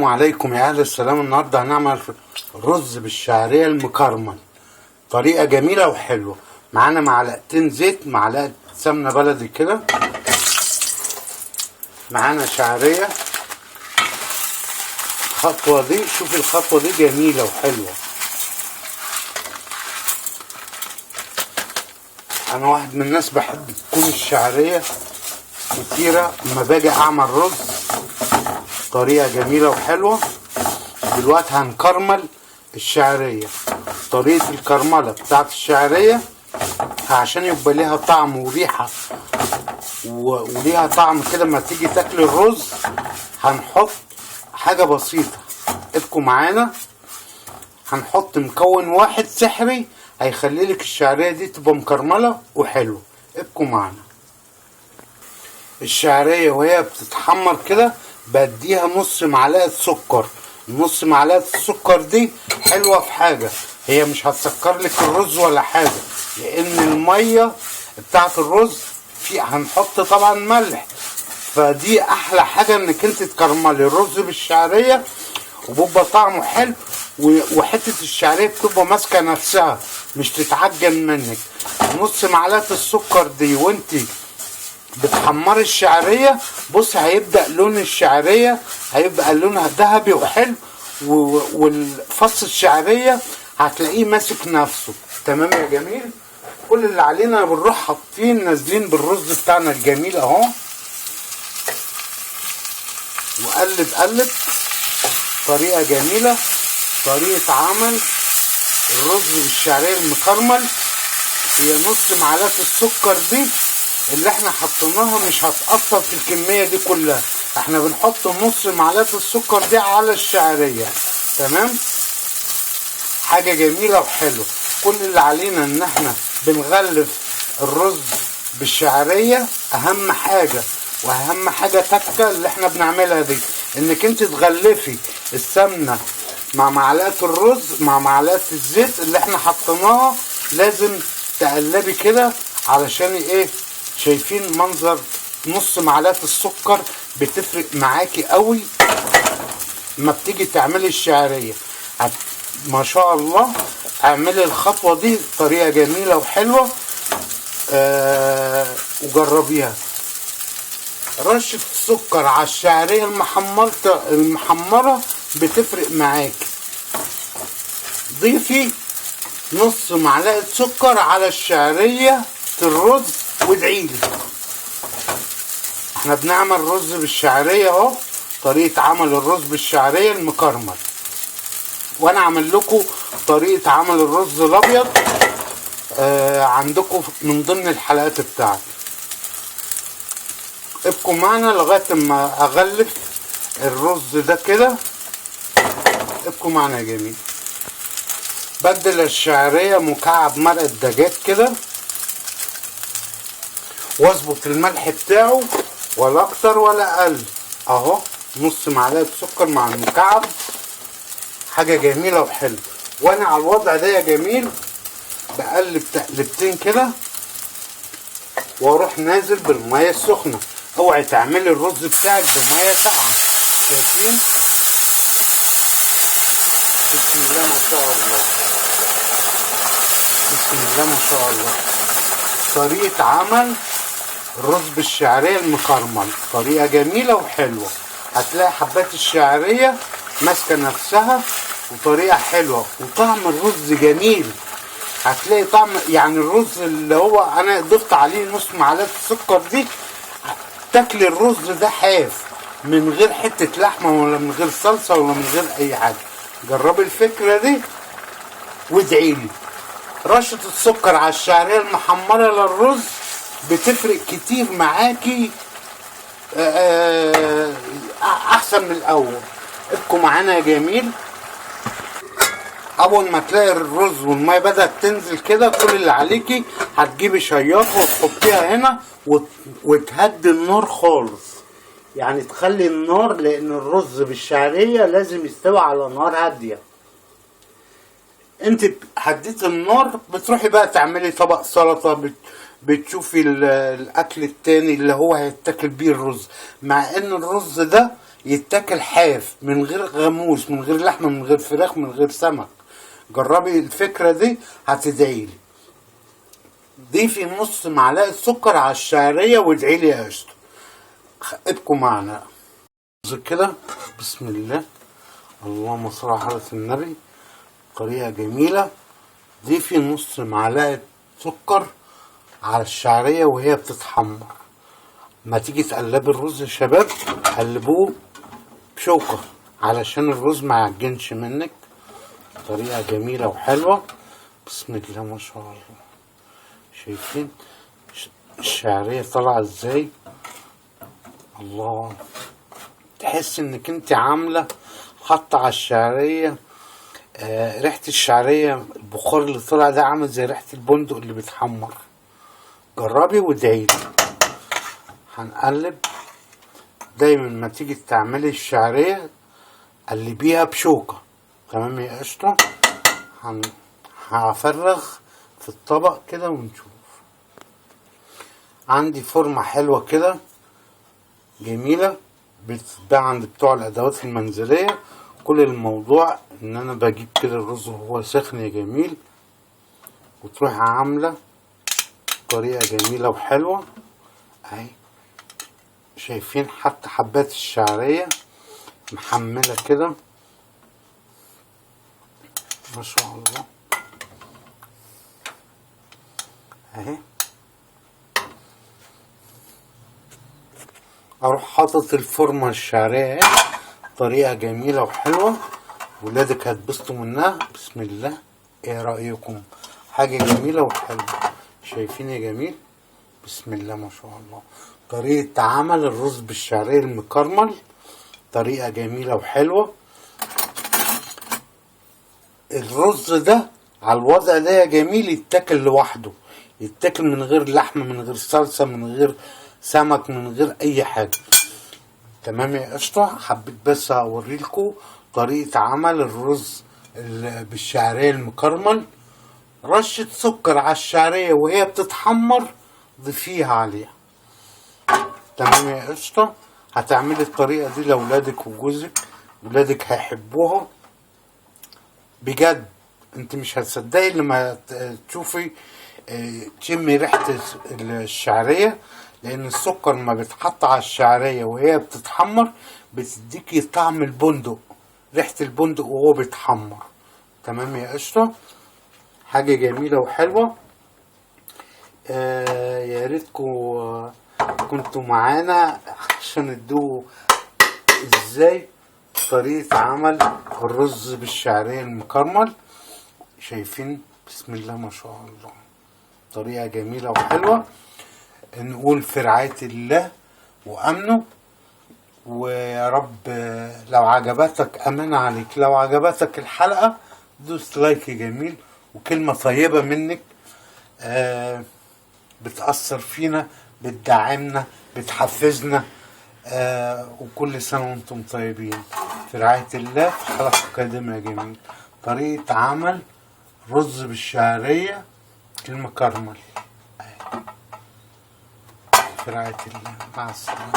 السلام عليكم يا اهل السلام. النهارده هنعمل رز بالشعريه المكرمل، طريقه جميله وحلوه. معانا معلقتين زيت، معلقه سمنه بلدي كده، معانا شعريه. الخطوه دي، شوفي الخطوه دي جميله وحلوه. انا واحد من الناس بحب تكون الشعريه كتيره اما باجي اعمل رز، طريقه جميله وحلوه. دلوقتي هنكرمل الشعريه. طريقه الكرمله بتاعت الشعريه عشان يبقى ليها طعم وريحه وليها طعم كده لما تيجي تاكل الرز، هنحط حاجه بسيطه. ابقوا معانا. هنحط مكون واحد سحري هيخلي لك الشعريه دي تبقى مكرمله وحلوه. ابقوا معانا. الشعريه وهي بتتحمر كده بديها نص معلقه سكر. نص معلقه السكر دي حلوه في حاجه، هي مش هتسكر لك الرز ولا حاجه، لان الميه بتاعت الرز هنحط طبعا ملح، فدي احلى حاجه انك انت تكرملي الرز بالشعريه وبيبقى طعمه حلو، وحته الشعريه بتبقى ماسكه نفسها مش تتعجن منك. نص معلقه السكر دي وانت بتحمري الشعريه، بص هيبدا لون الشعريه هيبقى لونها ذهبي وحلو، والفص الشعريه هتلاقيه ماسك نفسه. تمام يا جميل. كل اللي علينا بنروح حاطين نازلين بالرز بتاعنا الجميل اهو، وقلب قلب. طريقه جميله، طريقه عمل الرز بالشعريه المكرمل. هي نص معلقه السكر دي اللي احنا حطيناها مش هتأثر في الكمية دي كلها، احنا بنحط نص معلقة السكر دي على الشعرية. تمام، حاجة جميلة وحلوة. كل اللي علينا ان احنا بنغلف الرز بالشعرية. اهم حاجة واهم حاجة تكة اللي احنا بنعملها دي، انك انت تغلفي السمنة مع معلقة الرز مع معلقة الزيت اللي احنا حطيناها. لازم تقلبي كده علشان ايه؟ شايفين منظر نص معلقه السكر بتفرق معاكي قوي لما بتيجي تعملي الشعريه. ما شاء الله اعملي الخطوه دي، طريقه جميله وحلوه. وجربيها. رشه السكر على الشعريه المحمره بتفرق معاكي. ضيفي نص معلقه سكر على الشعريه الرز وادعيلي. احنا بنعمل رز بالشعريه اهو، طريقه عمل الرز بالشعريه المكرمل. وانا عامل لكم طريقه عمل الرز الابيض عندكم من ضمن الحلقات بتاعتي. ابقوا معنا لغايه ما اغلف الرز ده كده. ابقوا معنا يا جميل. بدل الشعريه مكعب مرقه دجاج كده، واظبط الملح بتاعه ولا اكتر ولا اقل. اهو نص معلقه سكر مع المكعب، حاجه جميله وحلوه. وانا على الوضع ده يا جميل بقلب تقلبتين كده واروح نازل بالميه السخنه. اوعي تعملي الرز بتاعك بميه ساقعه. شايفين؟ بسم الله ما شاء الله، بسم الله ما شاء الله. طريقه عمل الرز بالشعريه المكرمل طريقه جميله وحلوه. هتلاقي حبات الشعريه ماسكه نفسها وطريقه حلوه، وطعم الرز جميل. هتلاقي طعم يعني الرز اللي هو انا ضفت عليه نص معلقه السكر دي، تاكلي الرز ده حاف من غير حته لحمه ولا من غير صلصه ولا من غير اي حاجه. جربي الفكره دي وادعيلي. رشه السكر على الشعريه المحمره للرز بتفرق كتير معاكي، احسن من الاول. ابقوا معانا يا جميل. اول ما تلاقي الرز والميه بدات تنزل كده، كل اللي عليكي هتجيبي شياطه وتحطيها هنا وتهدي النار خالص. يعني تخلي النار، لان الرز بالشعريه لازم يستوي على نار هاديه. انت هديت النار، بتروحي بقى تعملي طبق سلطه، بتشوفي الاكل التاني اللي هو هيتاكل بيه الرز. مع ان الرز ده يتاكل حاف من غير غموس، من غير لحمه، من غير فراخ، من غير سمك. جربي الفكره دي هتدعيلي. ضيفي نص معلقه سكر على الشعريه وادعيلي يا قشطه. ابقوا معنا كده. بسم الله، اللهم صل على حضرة النبي. طريقه جميله. ضيفي نص معلقه سكر على الشعريه وهي بتتحمر. ما تيجي تقلبي الرز يا شباب قلبوه بشوكة علشان الرز ما يعجنش منك. طريقة جميلة وحلوة. بسم الله ما شاء الله. شايفين الشعرية طالعة ازاي؟ الله، تحس انك انت عاملة حاطة على الشعرية ريحة الشعرية، البخار اللي طلع ده عامل زي ريحة البندق اللي بيتحمر. جربي وادعيلي. هنقلب. دايما ما تيجي تعملي الشعرية قلبيها بشوكة. تمام يا قشطة. هفرغ في الطبق كده ونشوف. عندي فورمة حلوة كده جميلة بتتباع عند بتوع الأدوات المنزلية. كل الموضوع إن أنا بجيب كده الرز وهو سخن يا جميل، وتروح عاملة طريقة جميلة وحلوة أهي. شايفين حتى حبات الشعرية محملة كده ما شاء الله اهي. اروح حاطط الفورمة الشعرية اهي. طريقة جميلة وحلوة، ولادك هتبسطوا منها. بسم الله. ايه رأيكم؟ حاجة جميلة وحلوة. شايفين يا جميل؟ بسم الله ما شاء الله. طريقة عمل الرز بالشعرية المكرمل طريقة جميلة وحلوة. الرز ده على الوضع ده يا جميل يتاكل لوحده، يتاكل من غير لحمة، من غير صلصة، من غير سمك، من غير اي حاجة. تمام يا قشطة. حبيت بس اوريلكوا طريقة عمل الرز بالشعرية المكرمل. رشة سكر على الشعرية وهي بتتحمر ضيفيها عليها. تمام يا قشطة. هتعملي الطريقة دي لأولادك وجوزك، ولادك هيحبوها بجد. انت مش هتصدقي لما تشوفي تشمي ريحة الشعرية، لأن السكر ما بيتحط على الشعرية وهي بتتحمر بتديكي طعم البندق، ريحة البندق وهو بيتحمر. تمام يا قشطة. حاجة جميلة وحلوة. يا ريتكم كنتوا معانا عشان تدوقوا ازاي طريقة عمل الرز بالشعرية المكرمل. شايفين؟ بسم الله ما شاء الله. طريقة جميلة وحلوة. نقول في رعاية الله وأمنه. ويا رب لو عجبتك أمان عليك، لو عجبتك الحلقة دوس لايك جميل وكلمة طيبة منك بتأثر فينا، بتدعمنا، بتحفزنا. وكل سنة وانتم طيبين. في رعاية الله. في حلقة قادمة يا جميل طريقة عمل رز بالشعرية المكرمل. في رعاية الله. مع السلامة.